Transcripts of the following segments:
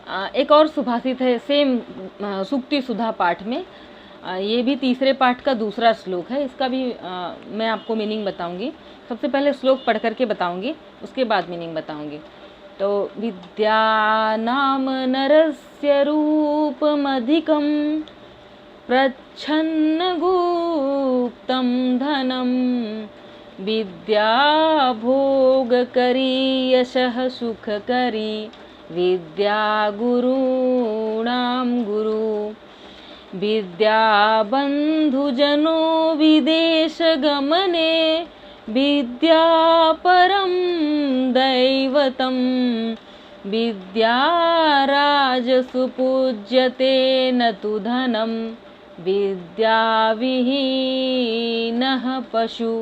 एक और सुभाषित है सेम सूक्ति सुधा पाठ में। ये भी तीसरे पाठ का दूसरा श्लोक है। इसका भी मैं आपको मीनिंग बताऊंगी। सबसे पहले श्लोक पढ़ करके बताऊंगी, उसके बाद मीनिंग बताऊंगी। तो विद्या नाम नरस्य रूपमधिकं प्रच्छन्न गुप्तं धनं विद्या भोगकरी यशः सुखकरी विद्या गुरूणां गुरु विद्या बंधुजनो विदेश गमने विद्या परम दैवतम विद्या राजसु पूज्यते न तु धनम विद्या विहीनः पशु।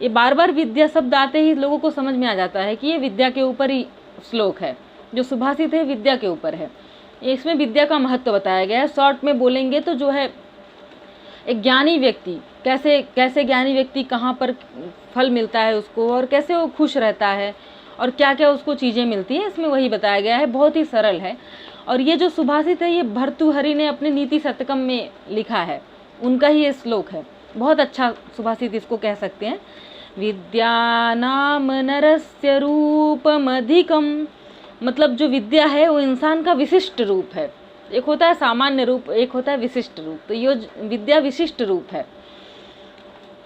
ये बार बार विद्या शब्द आते ही लोगों को समझ में आ जाता है कि ये विद्या के ऊपर ही श्लोक है। जो सुभाषित है विद्या के ऊपर है। इसमें विद्या का महत्व बताया गया है। शॉर्ट में बोलेंगे तो जो है एक ज्ञानी व्यक्ति कैसे ज्ञानी व्यक्ति कहाँ पर फल मिलता है उसको, और कैसे वो खुश रहता है, और क्या क्या उसको चीज़ें मिलती है, इसमें वही बताया गया है। बहुत ही सरल है। और ये जो सुभाषित है ये भर्तृहरि ने अपने नीति शतकम में लिखा है, उनका ही ये श्लोक है। बहुत अच्छा सुभाषित इसको कह सकते हैं। विद्या नाम नरस्य रूपमधिकम, मतलब जो विद्या है वो इंसान का विशिष्ट रूप है। एक होता है सामान्य रूप, एक होता है विशिष्ट रूप। तो ये विद्या विशिष्ट रूप है।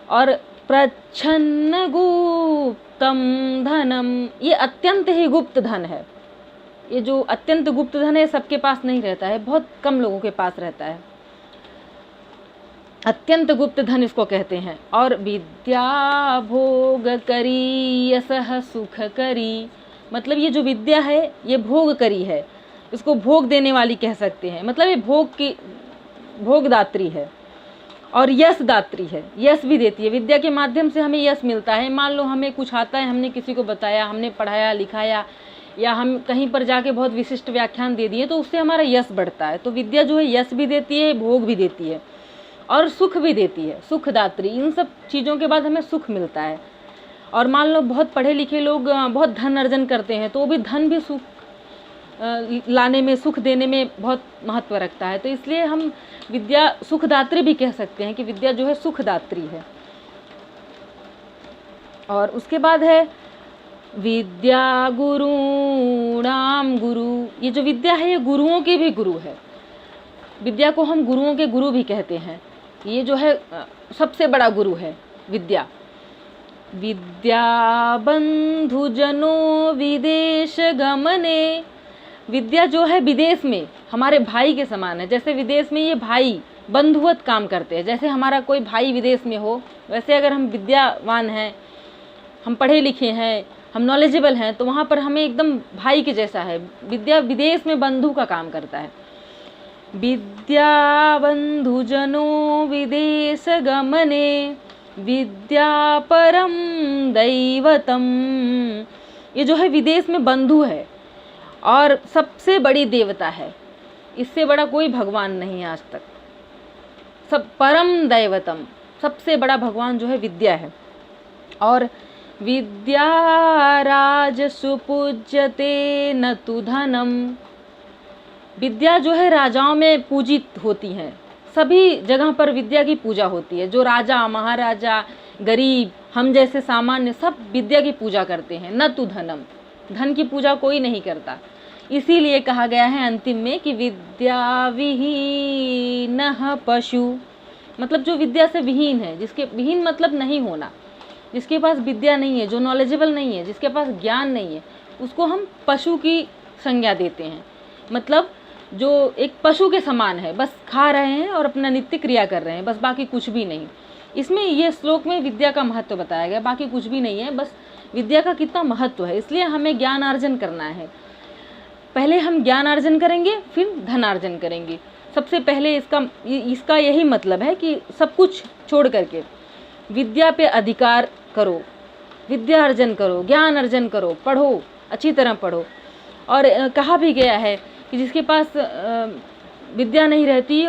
और प्रच्छन्न गुप्तम धनम, ये अत्यंत ही गुप्त धन है। ये जो अत्यंत गुप्त धन है सबके पास नहीं रहता है, बहुत कम लोगों के पास रहता है। अत्यंत गुप्त धन इसको कहते हैं। और विद्या भोग करी यशः सुख करी, मतलब ये जो विद्या है ये भोग करी है, इसको भोग देने वाली कह सकते हैं। मतलब ये भोगदात्री है और यश दात्री है, यश भी देती है। विद्या के माध्यम से हमें यश मिलता है। मान लो हमें कुछ आता है, हमने किसी को बताया, हमने पढ़ाया लिखाया, या हम कहीं पर जाके बहुत विशिष्ट व्याख्यान दे दिए, तो उससे हमारा यश बढ़ता है। तो विद्या जो है यश भी देती है, भोग भी देती है और सुख भी देती है, सुखदात्री। इन सब चीज़ों के बाद हमें सुख मिलता है। और मान लो बहुत पढ़े लिखे लोग बहुत धन अर्जन करते हैं, तो वो भी धन भी सुख लाने में, सुख देने में बहुत महत्व रखता है। तो इसलिए हम विद्या सुखदात्री भी कह सकते हैं कि विद्या जो है सुखदात्री है। और उसके बाद है विद्या गुरूणाम गुरु। ये जो विद्या है ये गुरुओं के भी गुरु है। विद्या को हम गुरुओं के गुरु भी कहते हैं। ये जो है सबसे बड़ा गुरु है विद्या। विद्या बंधुजनो विदेश गमने, विद्या जो है विदेश में हमारे भाई के समान है। जैसे विदेश में ये भाई बंधुवत काम करते हैं, जैसे हमारा कोई भाई विदेश में हो, वैसे अगर हम विद्यावान हैं, हम पढ़े लिखे हैं, हम नॉलेजेबल हैं, तो वहाँ पर हमें एकदम भाई के जैसा है। विद्या विदेश में बंधु का काम करता है। विद्या बंधुजनो विदेश गमने विद्या परम दैवतम, ये जो है विदेश में बंधु है और सबसे बड़ी देवता है। इससे बड़ा कोई भगवान नहीं आज तक। सब परम दैवतम, सबसे बड़ा भगवान जो है विद्या है। और विद्या राजसु पूज्यते न तु धनम, विद्या जो है राजाओं में पूजित होती हैं। सभी जगह पर विद्या की पूजा होती है। जो राजा महाराजा गरीब हम जैसे सामान्य सब विद्या की पूजा करते हैं। न तु धनम, धन की पूजा कोई नहीं करता। इसीलिए कहा गया है अंतिम में कि विद्या विहीनः पशु, मतलब जो विद्या से विहीन है, जिसके विहीन मतलब नहीं होना, जिसके पास विद्या नहीं है, जो नॉलेजेबल नहीं है, जिसके पास ज्ञान नहीं है, उसको हम पशु की संज्ञा देते हैं। मतलब जो एक पशु के समान है, बस खा रहे हैं और अपना नित्य क्रिया कर रहे हैं, बस बाकी कुछ भी नहीं। इसमें ये श्लोक में विद्या का महत्व बताया गया, बाकी कुछ भी नहीं है, बस विद्या का कितना महत्व है। इसलिए हमें ज्ञान अर्जन करना है। पहले हम ज्ञान अर्जन करेंगे, फिर धन अर्जन करेंगे। सबसे पहले इसका यही मतलब है कि सब कुछ छोड़ करके विद्या पे अधिकार करो, विद्या अर्जन करो, ज्ञान अर्जन करो, पढ़ो, अच्छी तरह पढ़ो। और कहा भी गया है कि जिसके पास विद्या नहीं रहती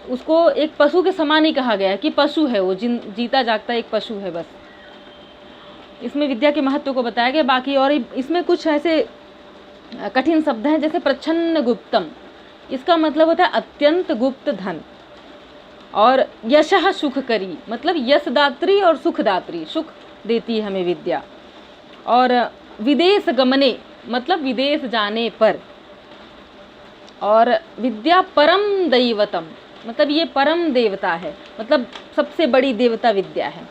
उसको एक पशु के समान ही कहा गया है कि पशु है वो, जीता जागता एक पशु है। बस इसमें विद्या के महत्व को बताया गया। बाकी और इसमें कुछ ऐसे कठिन शब्द हैं, जैसे प्रच्छन्न गुप्तम, इसका मतलब होता है अत्यंत गुप्त धन। और यशः सुखकरी, मतलब यशदात्री और सुखदात्री, सुख देती है हमें विद्या। और विदेश गमने, मतलब विदेश जाने पर। और विद्या परम दैवतम, मतलब ये परम देवता है, मतलब सबसे बड़ी देवता विद्या है।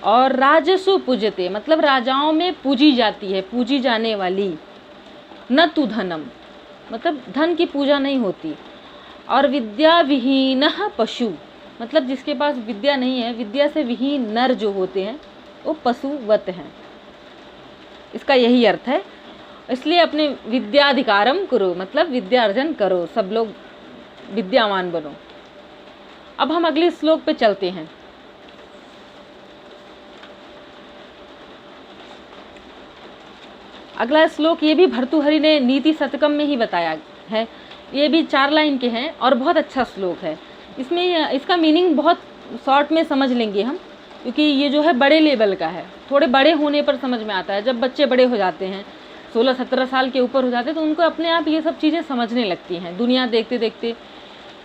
और राजसु पूजते, मतलब राजाओं में पूजी जाती है, पूजी जाने वाली। न तु धनम, मतलब धन की पूजा नहीं होती। और विद्या विहीनः पशु, मतलब जिसके पास विद्या नहीं है, विद्या से विहीन नर जो होते हैं वो पशुवत हैं, इसका यही अर्थ है। इसलिए अपने विद्याधिकारम करो, मतलब विद्या अर्जन करो, सब लोग विद्यावान बनो। अब हम अगले श्लोक पे चलते हैं। अगला श्लोक ये भी भर्तृहरि ने नीति शतकम में ही बताया है। ये भी 4 लाइन के हैं और बहुत अच्छा श्लोक है। इसमें इसका मीनिंग बहुत शॉर्ट में समझ लेंगे हम, क्योंकि ये जो है बड़े लेवल का है, थोड़े बड़े होने पर समझ में आता है। जब बच्चे बड़े हो जाते हैं, 16-17 साल के ऊपर हो जाते हैं, तो उनको अपने आप ये सब चीज़ें समझने लगती हैं। दुनिया देखते देखते,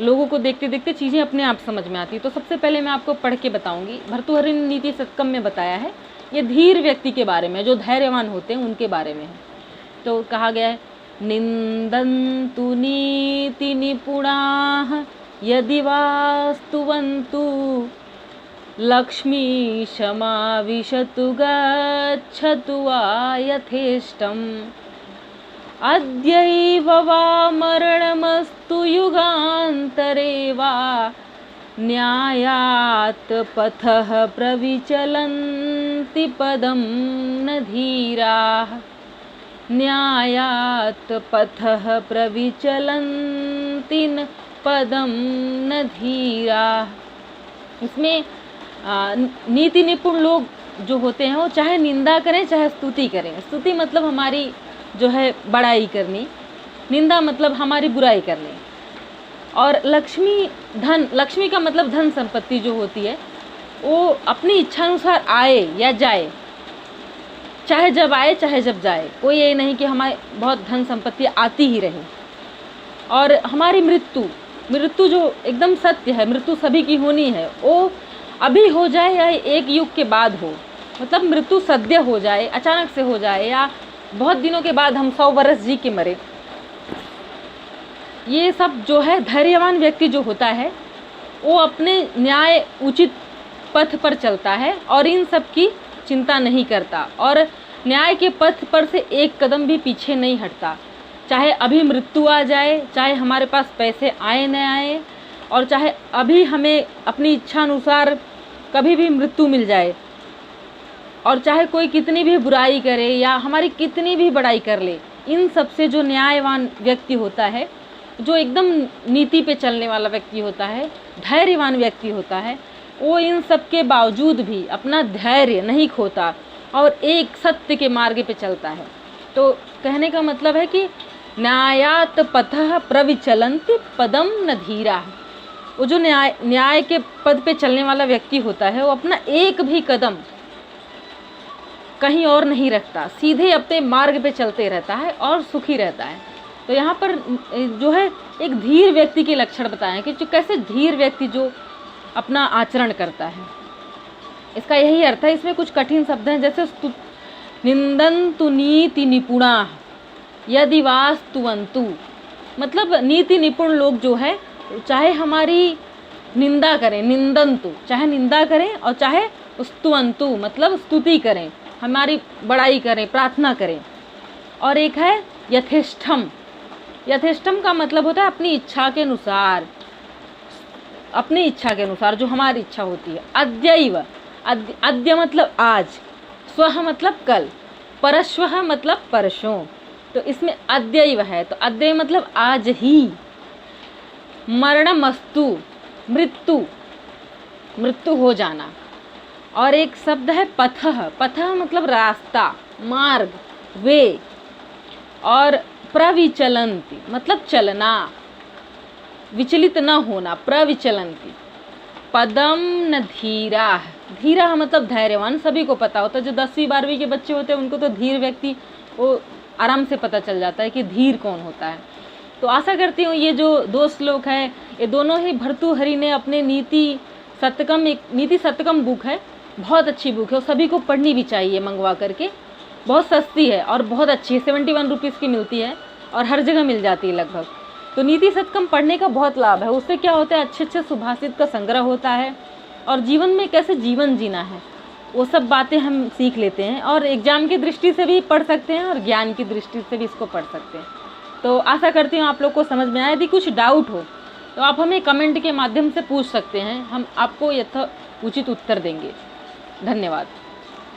लोगों को देखते देखते चीज़ें अपने आप समझ में आती। तो सबसे पहले मैं आपको पढ़ के बताऊंगी। भर्तृहरि ने नीति शतकम में बताया है, ये धीर व्यक्ति के बारे में, जो धैर्यवान होते हैं उनके बारे में है। तो कहा गया है, निंदन्तु नीति निपुणाः यदि वास्तुवन्तु लक्ष्मी समाविशतु गच्छतु वा यथेष्टम् अद्यैव वा मरणमस्तु युगान्तरे वा न्यायात् पथः प्रविचलन्ति पदं न धीराः न्यायात् पथः प्रविचलन्ति न पदम न धीराः। इसमें नीति निपुण लोग जो होते हैं वो चाहे निंदा करें चाहे स्तुति करें। स्तुति मतलब हमारी जो है बड़ाई करनी, निंदा मतलब हमारी बुराई करनी। और लक्ष्मी धन, लक्ष्मी का मतलब धन संपत्ति जो होती है वो अपनी इच्छानुसार आए या जाए, चाहे जब आए चाहे जब जाए। कोई ये नहीं कि हमारे बहुत धन संपत्ति आती ही रहे। और हमारी मृत्यु जो एकदम सत्य है, मृत्यु सभी की होनी है, वो अभी हो जाए या एक युग के बाद हो, मतलब मृत्यु सद्य हो जाए, अचानक से हो जाए, या बहुत दिनों के बाद हम 100 वर्ष जी के मरे। ये सब जो है धैर्यवान व्यक्ति जो होता है वो अपने न्याय उचित पथ पर चलता है और इन सब की चिंता नहीं करता, और न्याय के पथ पर से एक कदम भी पीछे नहीं हटता। चाहे अभी मृत्यु आ जाए, चाहे हमारे पास पैसे आए न आए, और चाहे अभी हमें अपनी इच्छा अनुसार कभी भी मृत्यु मिल जाए, और चाहे कोई कितनी भी बुराई करे या हमारी कितनी भी बड़ाई कर ले, इन सब से जो न्यायवान व्यक्ति होता है, जो एकदम नीति पे चलने वाला व्यक्ति होता है, धैर्यवान व्यक्ति होता है, वो इन सब के बावजूद भी अपना धैर्य नहीं खोता और एक सत्य के मार्ग पे चलता है। तो कहने का मतलब है कि न्यायात पथः प्रविचलन्ति पदम न धीराः। वो जो न्याय के पद पे चलने वाला व्यक्ति होता है वो अपना एक भी कदम कहीं और नहीं रखता, सीधे अपने मार्ग पे चलते रहता है और सुखी रहता है। तो यहाँ पर जो है एक धीर व्यक्ति के लक्षण बताए कि जो कैसे धीर व्यक्ति जो अपना आचरण करता है, इसका यही अर्थ है। इसमें कुछ कठिन शब्द हैं, जैसे निंदन्तु नीति निपुणाः यदि वास्तुवन्तु, मतलब नीति निपुण लोग जो है चाहे हमारी निंदा करें, निंदन्तु चाहे निंदा करें, और चाहे स्तुवन्तु मतलब स्तुति करें, हमारी बड़ाई करें, प्रार्थना करें। और एक है यथेष्टम। यथेष्टम का मतलब होता है अपनी इच्छा के अनुसार, अपनी इच्छा के अनुसार जो हमारी इच्छा होती है। अद्यैव, अद्य मतलब आज, स्वः मतलब कल, परश्वः मतलब परसों। तो इसमें अद्यैव है, तो अद्य मतलब आज ही। मरणमस्तु, मृत्यु हो जाना। और एक शब्द है पथः, पथः मतलब रास्ता, मार्ग, वे। और प्रविचलन्ति मतलब चलना, विचलित न होना, प्रविचलन्ति। पदम न धीराः, धीराः मतलब धैर्यवान। सभी को पता होता है, जो 10वीं 12वीं के बच्चे होते हैं उनको तो धीर व्यक्ति वो आराम से पता चल जाता है कि धीर कौन होता है। तो आशा करती हूँ ये जो 2 श्लोक हैं, ये दोनों ही भर्तृहरि ने अपने नीति शतकम बुक है, बहुत अच्छी बुक है और सभी को पढ़नी भी चाहिए मंगवा करके। बहुत सस्ती है और बहुत अच्छी है, 71 रुपीज़ की मिलती है और हर जगह मिल जाती है लगभग। तो नीति शतकम पढ़ने का बहुत लाभ है। उससे क्या होता है, अच्छे अच्छे सुभाषित का संग्रह होता है और जीवन में कैसे जीवन जीना है वो सब बातें हम सीख लेते हैं, और एग्जाम की दृष्टि से भी पढ़ सकते हैं और ज्ञान की दृष्टि से भी इसको पढ़ सकते हैं। तो आशा करती हूँ आप लोग को समझ में आए। यदि कुछ डाउट हो तो आप हमें कमेंट के माध्यम से पूछ सकते हैं, हम आपको उचित उत्तर देंगे। धन्यवाद।